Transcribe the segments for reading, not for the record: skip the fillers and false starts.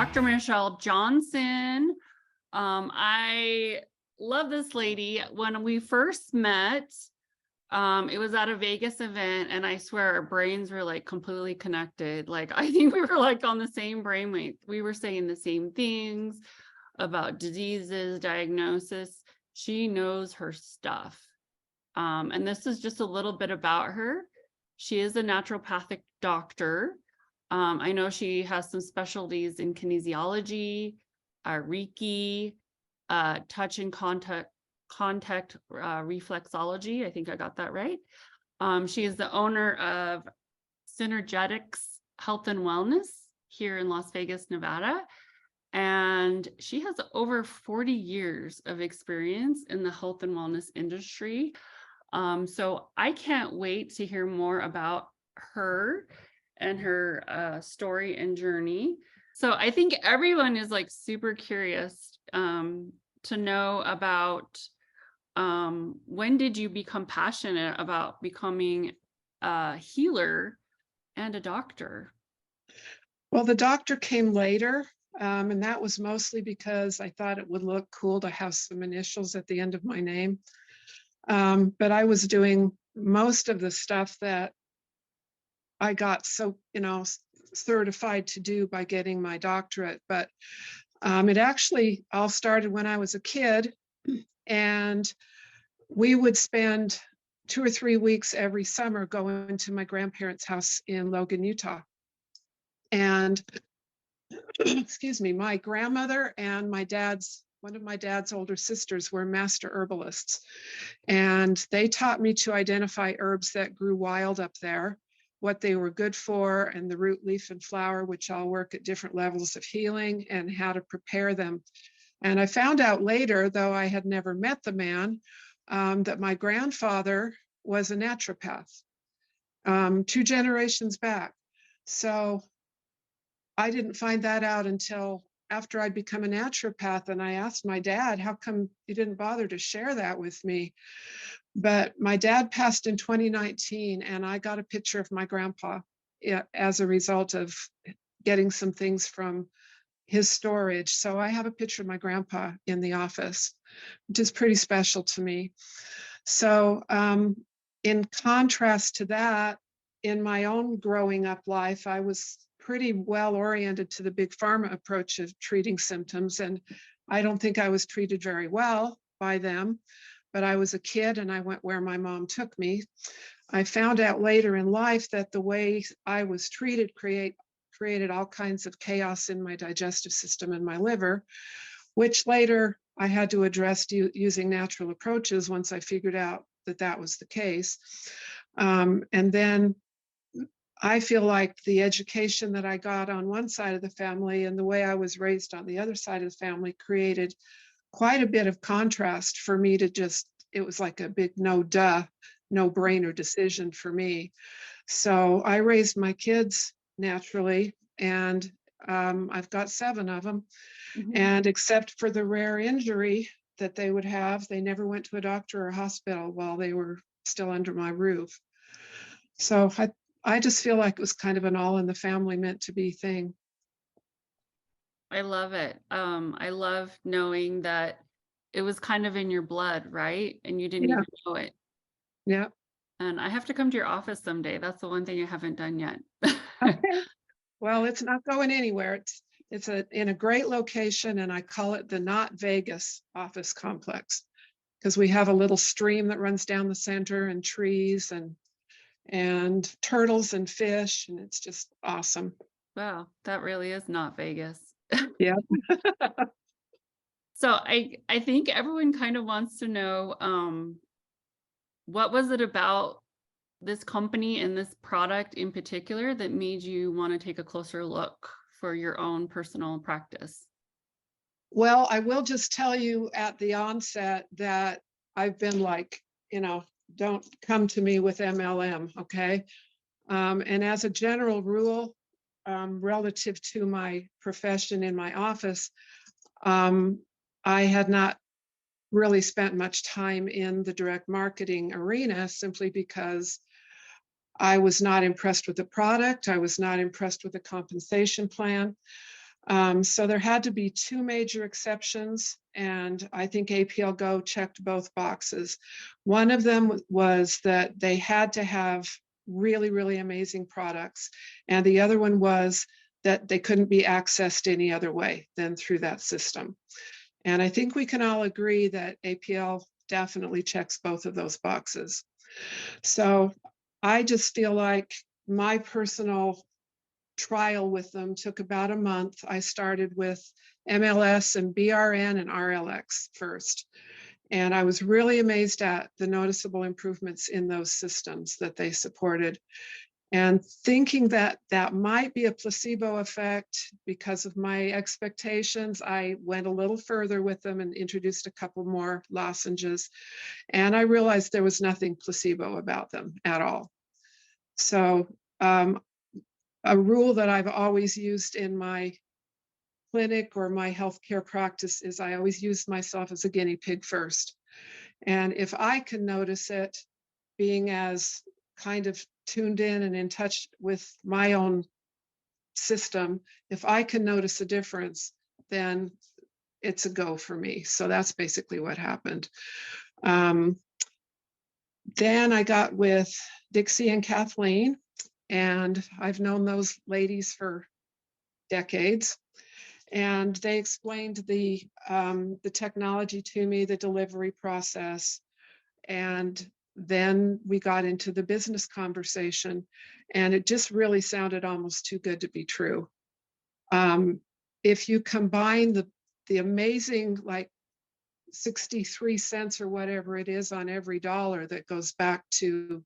Dr. Michelle Johnson. I love this lady. When we first met, it was at a Vegas event, and I swear our brains were like completely connected. Like, I think we were like on the same brainwave. We were saying the same things about diseases, diagnosis. She knows her stuff. And this is just a little bit about her. She is a naturopathic doctor. I know she has some specialties in kinesiology, Reiki, touch and contact reflexology. I think I got that right. She is the owner of Synergetics Health and Wellness here in Las Vegas, Nevada. And she has over 40 years of experience in the health and wellness industry. So I can't wait to hear more about her and her story and journey. So I think everyone is like super curious to know about when did you become passionate about becoming a healer and a doctor? Well, the doctor came later, and that was mostly because I thought it would look cool to have some initials at the end of my name. But I was doing most of the stuff that I got certified to do by getting my doctorate. But it actually all started when I was a kid, and we would spend 2 or 3 weeks every summer going to my grandparents' house in Logan, Utah. And excuse me, my grandmother and one of my dad's older sisters were master herbalists. And they taught me to identify herbs that grew wild up there, what they were good for, and the root, leaf, and flower, which all work at different levels of healing, and how to prepare them. And I found out later, though I had never met the man, that my grandfather was a naturopath 2 generations back. So I didn't find that out until after I'd become a naturopath, and I asked my dad, how come you didn't bother to share that with me? But my dad passed in 2019, and I got a picture of my grandpa as a result of getting some things from his storage. So I have a picture of my grandpa in the office, which is pretty special to me. So in contrast to that, in my own growing up life, I was pretty well oriented to the big pharma approach of treating symptoms. And I don't think I was treated very well by them, but I was a kid and I went where my mom took me. I found out later in life that the way I was treated created all kinds of chaos in my digestive system and my liver, which later I had to address using natural approaches once I figured out that that was the case. And then I feel like the education that I got on one side of the family and the way I was raised on the other side of the family created quite a bit of contrast for me to it was like a big no-brainer decision for me. So I raised my kids naturally, and I've got 7 of them. Mm-hmm. And except for the rare injury that they would have, they never went to a doctor or a hospital while they were still under my roof. So I just feel like it was kind of an all in the family meant to be thing. I love it. I love knowing that it was kind of in your blood, right? And you didn't even know it. Yeah. And I have to come to your office someday. That's the one thing I haven't done yet. Okay. Well, it's not going anywhere. It's in a great location, and I call it the Not Vegas office complex, because we have a little stream that runs down the center, and trees and turtles and fish, and it's just awesome. Wow, that really is not Vegas. Yeah. So I think everyone kind of wants to know, what was it about this company and this product in particular that made you want to take a closer look for your own personal practice? Well, I will just tell you at the onset that I've been like, don't come to me with MLM, okay? And as a general rule, relative to my profession in my office, I had not really spent much time in the direct marketing arena simply because I was not impressed with the product. I was not impressed with the compensation plan. So there had to be two major exceptions, and I think APLGO checked both boxes. One of them was that they had to have really, really amazing products, and the other one was that they couldn't be accessed any other way than through that system. And I think we can all agree that APL definitely checks both of those boxes. So I just feel like my personal trial with them took about a month. I started with MLS and BRN and RLX first. And I was really amazed at the noticeable improvements in those systems that they supported. And thinking that that might be a placebo effect because of my expectations, I went a little further with them and introduced a couple more lozenges. And I realized there was nothing placebo about them at all. So a rule that I've always used in my clinic or my healthcare practice is I always use myself as a guinea pig first. And if I can notice it, being as kind of tuned in and in touch with my own system, if I can notice a difference, then it's a go for me. So that's basically what happened. Then I got with Dixie and Kathleen, and I've known those ladies for decades. And they explained the technology to me, the delivery process. And then we got into the business conversation, and it just really sounded almost too good to be true. If you combine the amazing, like 63 cents or whatever it is on every dollar that goes back to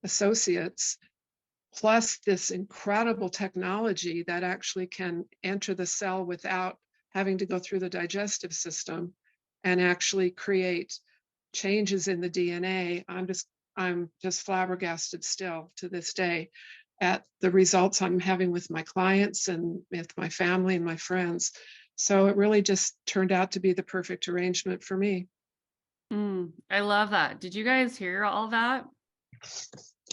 associates, plus this incredible technology that actually can enter the cell without having to go through the digestive system and actually create changes in the DNA, I'm just flabbergasted still to this day at the results I'm having with my clients and with my family and my friends. So it really just turned out to be the perfect arrangement for me. I love that. Did you guys hear all that?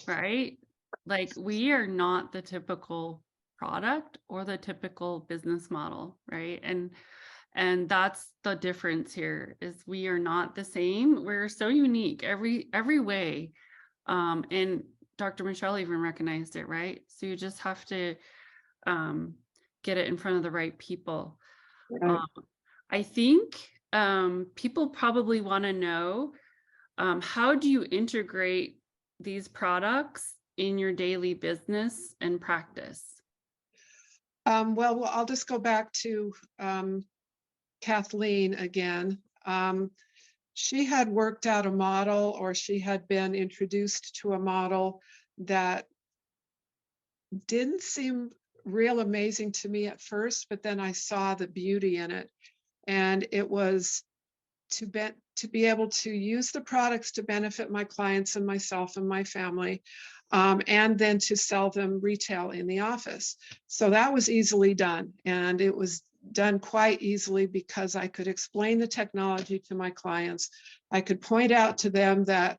Right? Like, we are not the typical product or the typical business model, right? And that's the difference here, is we are not the same. We're so unique every way. And Dr. Michelle even recognized it, right? So you just have to get it in front of the right people. Right. I think people probably want to know, how do you integrate these products in your daily business and practice? Well, I'll just go back to Kathleen again. She had worked out a model, or she had been introduced to a model that didn't seem real amazing to me at first, but then I saw the beauty in it. And it was to be able to use the products to benefit my clients and myself and my family, and then to sell them retail in the office. So that was easily done. And it was done quite easily because I could explain the technology to my clients. I could point out to them that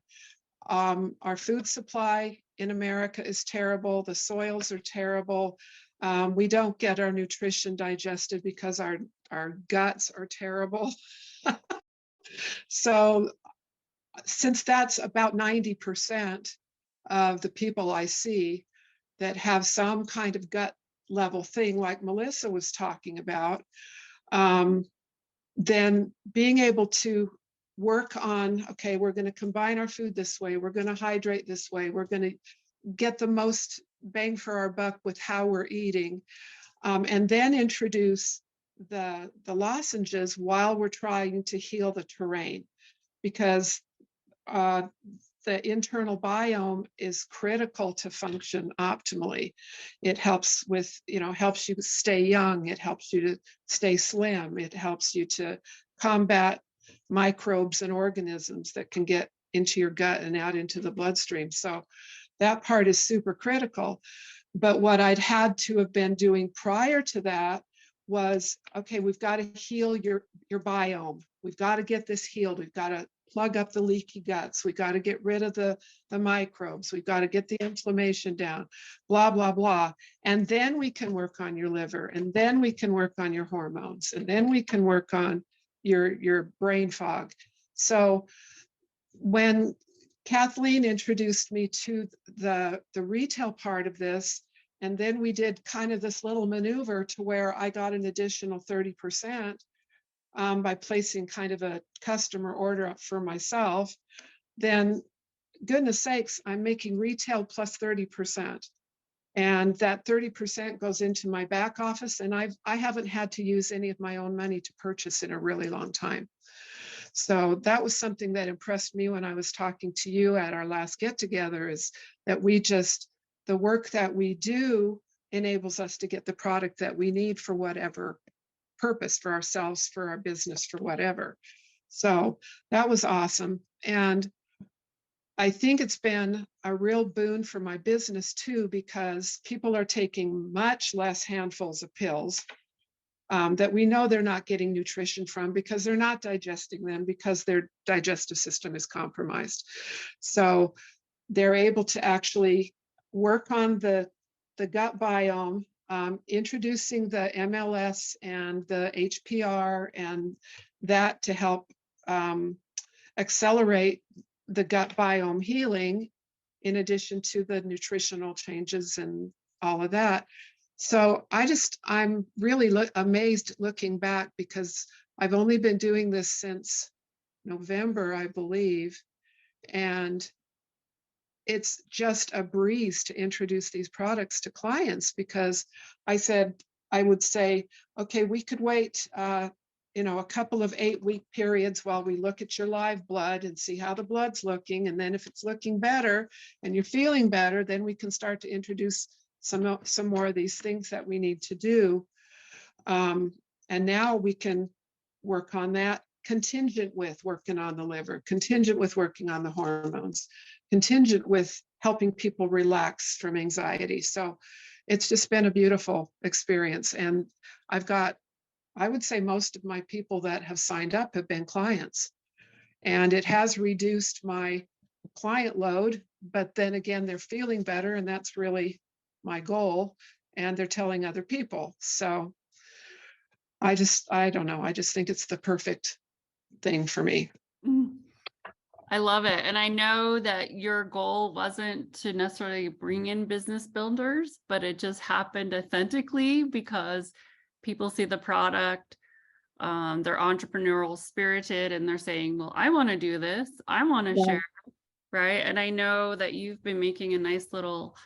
our food supply in America is terrible. The soils are terrible. We don't get our nutrition digested because our guts are terrible. So since that's about 90% of the people I see that have some kind of gut level thing like Melissa was talking about, then being able to work on, okay, we're going to combine our food this way, we're going to hydrate this way, we're going to get the most bang for our buck with how we're eating, and then introduce the lozenges while we're trying to heal the terrain, because the internal biome is critical to function optimally. It helps with, helps you stay young. It helps you to stay slim. It helps you to combat microbes and organisms that can get into your gut and out into the bloodstream. So that part is super critical. But what I'd had to have been doing prior to that was, okay, we've got to heal your biome. We've got to get this healed. We've got to plug up the leaky guts. We got to get rid of the microbes. We've got to get the inflammation down, blah, blah, blah. And then we can work on your liver, and then we can work on your hormones, and then we can work on your brain fog. So when Kathleen introduced me to the retail part of this, and then we did kind of this little maneuver to where I got an additional 30%, by placing kind of a customer order up for myself, then goodness sakes, I'm making retail plus 30%. And that 30% goes into my back office, and I haven't had to use any of my own money to purchase in a really long time. So that was something that impressed me when I was talking to you at our last get together, is that the work that we do enables us to get the product that we need for whatever purpose, for ourselves, for our business, for whatever. So that was awesome. And I think it's been a real boon for my business too, because people are taking much less handfuls of pills that we know they're not getting nutrition from, because they're not digesting them, because their digestive system is compromised. So they're able to actually work on the gut biome, introducing the MLS and the HPR and that to help accelerate the gut biome healing, in addition to the nutritional changes and all of that. So I'm really amazed looking back, because I've only been doing this since November, I believe. And it's just a breeze to introduce these products to clients, because I would say, okay, we could wait, a couple of 8-week periods while we look at your live blood and see how the blood's looking. And then if it's looking better and you're feeling better, then we can start to introduce some more of these things that we need to do. And now we can work on that, contingent with working on the liver, contingent with working on the hormones, contingent with helping people relax from anxiety. So it's just been a beautiful experience. And I would say most of my people that have signed up have been clients. And it has reduced my client load, but then again, they're feeling better, and that's really my goal. And they're telling other people. So I don't know. I just think it's the perfect thing for me. I love it. And I know that your goal wasn't to necessarily bring in business builders, but it just happened authentically because people see the product, they're entrepreneurial spirited, and they're saying, well, I want to do this. I want to share, right? And I know that you've been making a nice little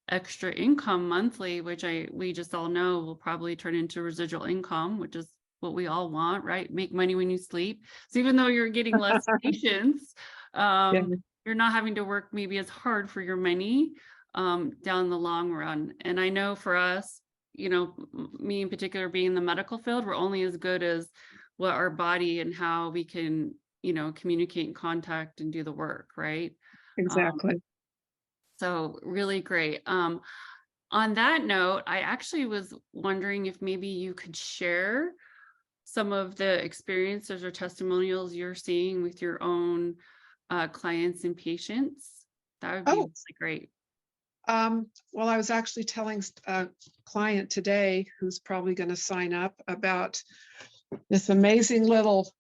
extra income monthly, which we just all know will probably turn into residual income, which is what we all want, right? Make money when you sleep. So even though you're getting less patients, you're not having to work maybe as hard for your money down the long run. And I know for us, me in particular, being in the medical field, we're only as good as what our body and how we can, communicate and contact and do the work, right? Exactly. So really great. On that note, I actually was wondering if maybe you could share some of the experiences or testimonials you're seeing with your own clients and patients. That would be really great. Well, I was actually telling a client today who's probably going to sign up about this amazing little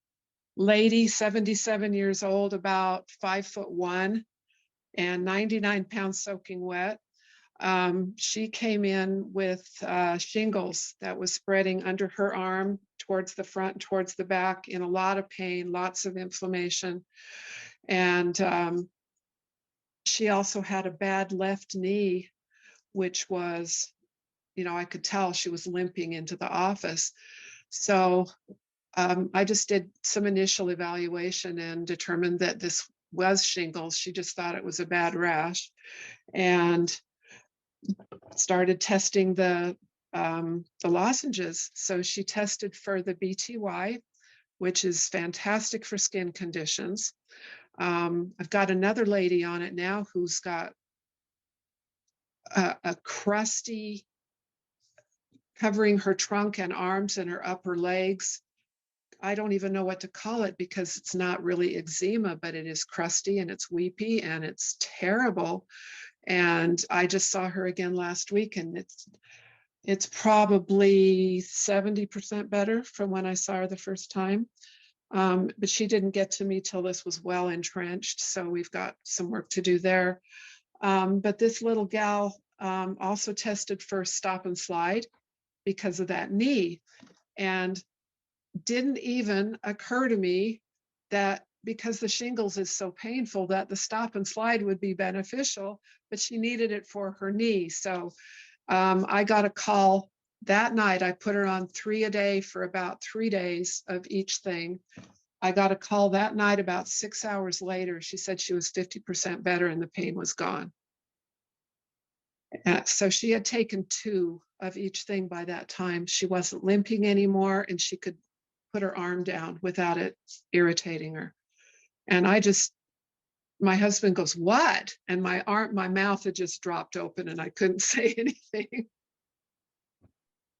lady, 77 years old, about 5'1" and 99 pounds soaking wet. She came in with shingles that was spreading under her arm, towards the front, towards the back, in a lot of pain, lots of inflammation. And she also had a bad left knee, which was, I could tell she was limping into the office. So I just did some initial evaluation and determined that this was shingles. She just thought it was a bad rash, and started testing the lozenges. So she tested for the BTY, which is fantastic for skin conditions. I've got another lady on it now who's got a crusty covering her trunk and arms and her upper legs, I don't even know what to call it because it's not really eczema, but it is crusty and it's weepy and it's terrible. And I just saw her again last week, and it's probably 70% better from when I saw her the first time. But she didn't get to me till this was well entrenched, so we've got some work to do there. But this little gal also tested for stop and slide because of that knee, and didn't even occur to me that because the shingles is so painful that the stop and slide would be beneficial, but she needed it for her knee. So I got a call that night. I put her on 3 a day for about 3 days of each thing. I got a call that night about 6 hours later. She said she was 50% better and the pain was gone. So she had taken 2 of each thing by that time. She wasn't limping anymore, and she could put her arm down without it irritating her. And my husband goes, "What?" And my mouth had just dropped open and I couldn't say anything.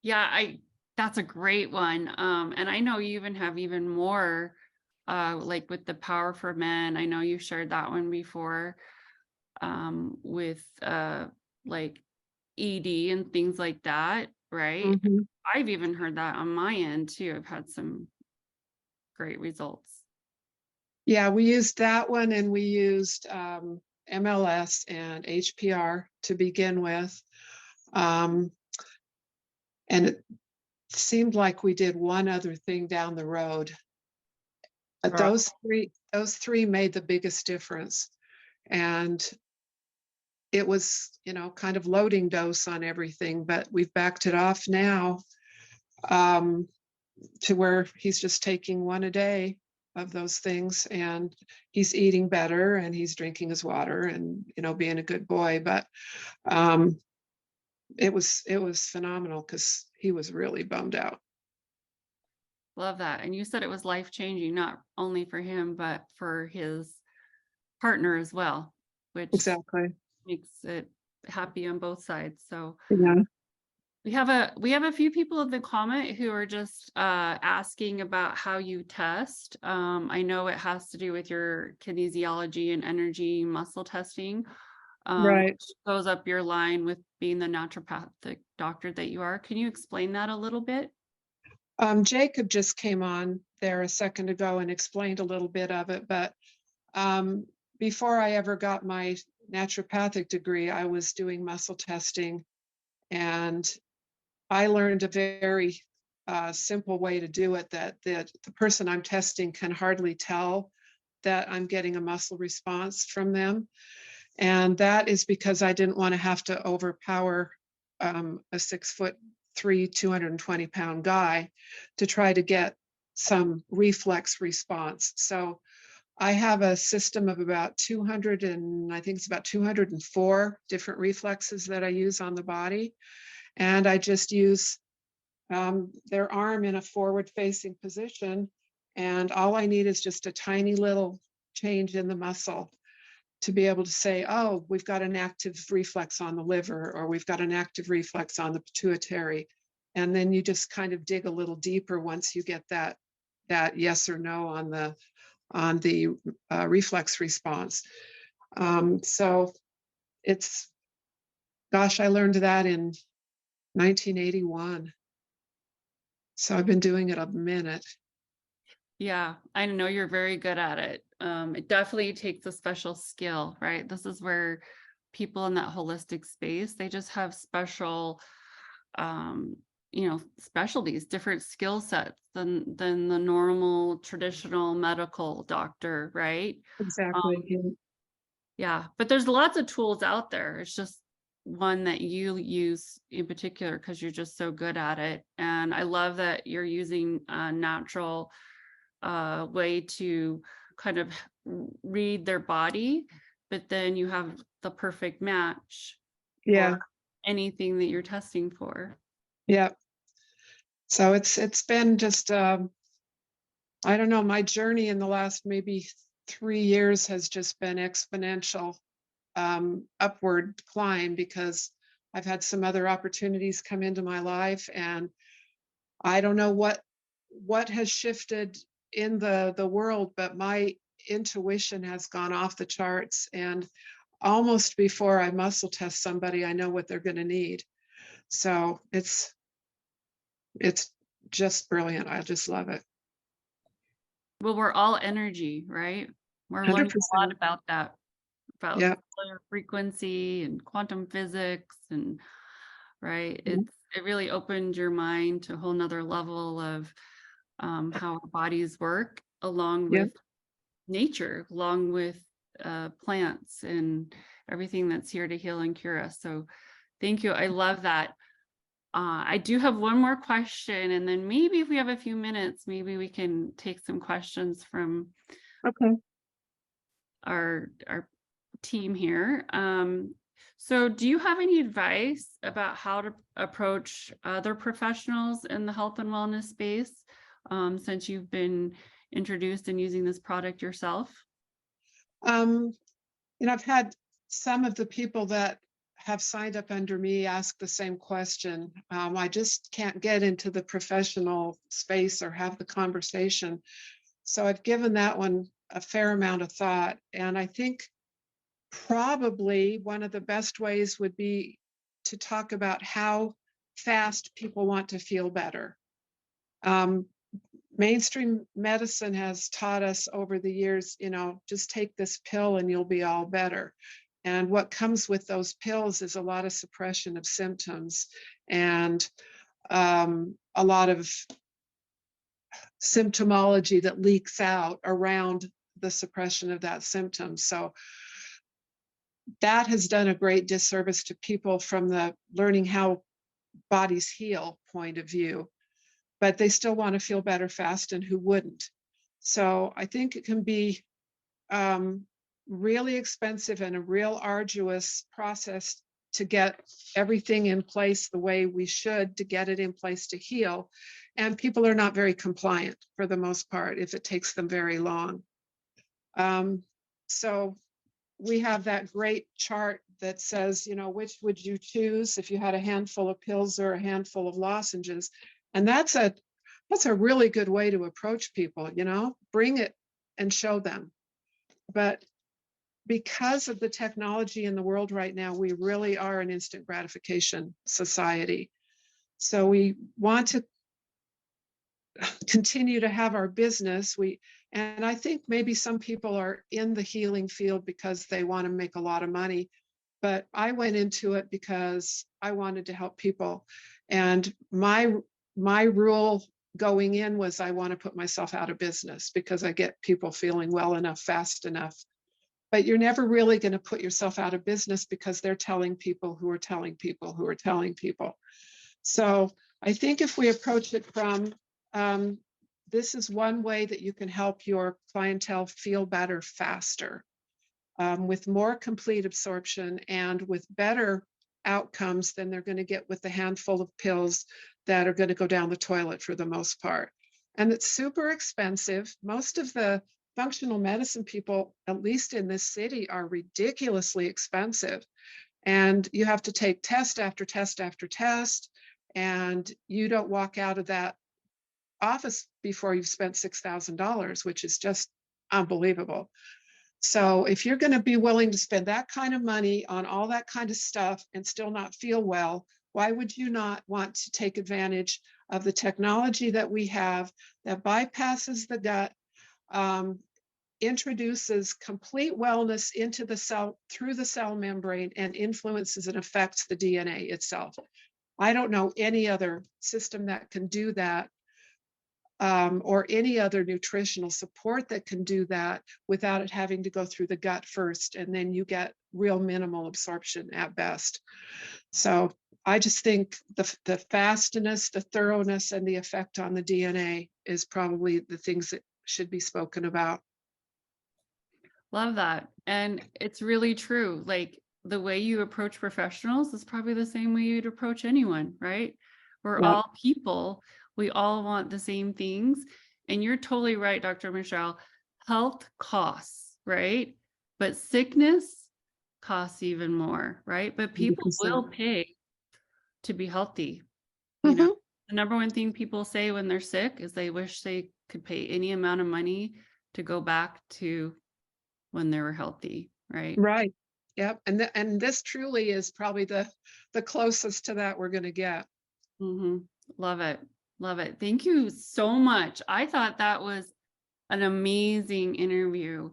Yeah, that's a great one. And I know you even have even more, like with the Power for Men. I know you shared that one before, with like ED and things like that, right? Mhm. I've even heard that on my end too. I've had some great results. Yeah, we used that one, and we used MLS and HPR to begin with. Um, and it seemed like we did one other thing down the road. But Right. those three made the biggest difference. And it was, kind of loading dose on everything, but we've backed it off now, um, to where he's just taking 1 a day of those things, and he's eating better and he's drinking his water and, being a good boy. But um, it was phenomenal because he was really bummed out. Love that. And you said it was life changing, not only for him, but for his partner as well, which Exactly. makes it happy on both sides. So Yeah. we have a few people in the comment who are just asking about how you test. I know it has to do with your kinesiology and energy muscle testing, Right. which goes up your line with being the naturopathic doctor that you are. Can you explain that a little bit? Jacob just came on there a second ago and explained a little bit of it, but um, before I ever got my naturopathic degree, I was doing muscle testing, and I learned a very simple way to do it, that the person I'm testing can hardly tell that I'm getting a muscle response from them. And that is because I didn't want to have to overpower a 6'3", 220-pound guy to try to get some reflex response. So I have a system of about 200, and I think it's about 204 different reflexes that I use on the body. And I just use their arm in a forward facing position. And all I need is just a tiny little change in the muscle to be able to say, oh, we've got an active reflex on the liver, or we've got an active reflex on the pituitary. And then you just kind of dig a little deeper once you get that yes or no on the reflex response. So it's, gosh, I learned that in 1981. So I've been doing it a minute. Yeah, I know you're very good at it. It definitely takes a special skill, right? This is where people in that holistic space, they just have special, um, specialties, different skill sets than the normal traditional medical doctor, right? Exactly. Um, Yeah. yeah, but there's lots of tools out there. It's just one that you use in particular because you're just so good at it. And I love that you're using a natural way to kind of read their body, but then you have the perfect match Yeah. for anything that you're testing for. Yeah. So it's been just I don't know, my journey in the last maybe 3 years has just been exponential, upward climb, because I've had some other opportunities come into my life, and I don't know what has shifted in the world, but my intuition has gone off the charts, and almost before I muscle test somebody, I know what they're going to need. So it's just brilliant. I just love it. Well, we're all energy, right? We're learning a lot 100%. about that, about Yeah. cellular frequency and quantum physics, and right. Mhm. It really opened your mind to a whole nother level of how our bodies work, along Yeah. with nature, along with plants and everything that's here to heal and cure us. So thank you. I love that. I do have one more question, and then maybe if we have a few minutes, maybe we can take some questions from Okay. our team here. So do you have any advice about how to approach other professionals in the health and wellness space, since you've been introduced and using this product yourself? Um, I've had some of the people that have signed up under me ask the same question. I just can't get into the professional space or have the conversation. So I've given that one a fair amount of thought. And I think probably one of the best ways would be to talk about how fast people want to feel better. Um, Mainstream medicine has taught us over the years, just take this pill and you'll be all better. And what comes with those pills is a lot of suppression of symptoms and a lot of symptomology that leaks out around the suppression of that symptom. So that has done a great disservice to people from the learning how bodies heal point of view, but they still want to feel better fast, and who wouldn't? So I think it can be really expensive and a real arduous process to get everything in place the way we should to get it in place to heal. And people are not very compliant for the most part if it takes them very long. So we have that great chart that says, which would you choose if you had a handful of pills or a handful of lozenges? And that's a really good way to approach people, bring it and show them. But because of the technology in the world right now, we really are an instant gratification society. So we want to continue to have our business. And I think maybe some people are in the healing field because they want to make a lot of money. But I went into it because I wanted to help people. And my rule going in was I want to put myself out of business because I get people feeling well enough, fast enough. But you're never really going to put yourself out of business because they're telling people who are telling people who are telling people. So I think if we approach it from this is one way that you can help your clientele feel better faster, with more complete absorption and with better outcomes than they're going to get with the handful of pills that are going to go down the toilet for the most part. And it's super expensive. Most of the functional medicine people, at least in this city, are ridiculously expensive. And you have to take test after test after test. And you don't walk out of that office before you've spent $6,000, which is just unbelievable. So if you're going to be willing to spend that kind of money on all that kind of stuff and still not feel well, why would you not want to take advantage of the technology that we have that bypasses the gut, introduces complete wellness into the cell through the cell membrane, and influences and affects the DNA itself? I don't know any other system that can do that, or any other nutritional support that can do that without it having to go through the gut first, and then you get real minimal absorption at best. So I just think the fastness, the thoroughness, and the effect on the DNA is probably the things that should be spoken about. Love that. And it's really true. Like, the way you approach professionals is probably the same way you'd approach anyone, right? We're Yeah. all people. We all want the same things. And you're totally right, Dr. Michelle. Health costs, right? But sickness costs even more, right? But people 100%. will pay to be healthy. Mhm. The number one thing people say when they're sick is they wish they could pay any amount of money to go back to when they were healthy, right? Right. Yep. And this truly is probably the closest to that we're going to get. Hmm. Love it. Love it. Thank you so much. I thought that was an amazing interview.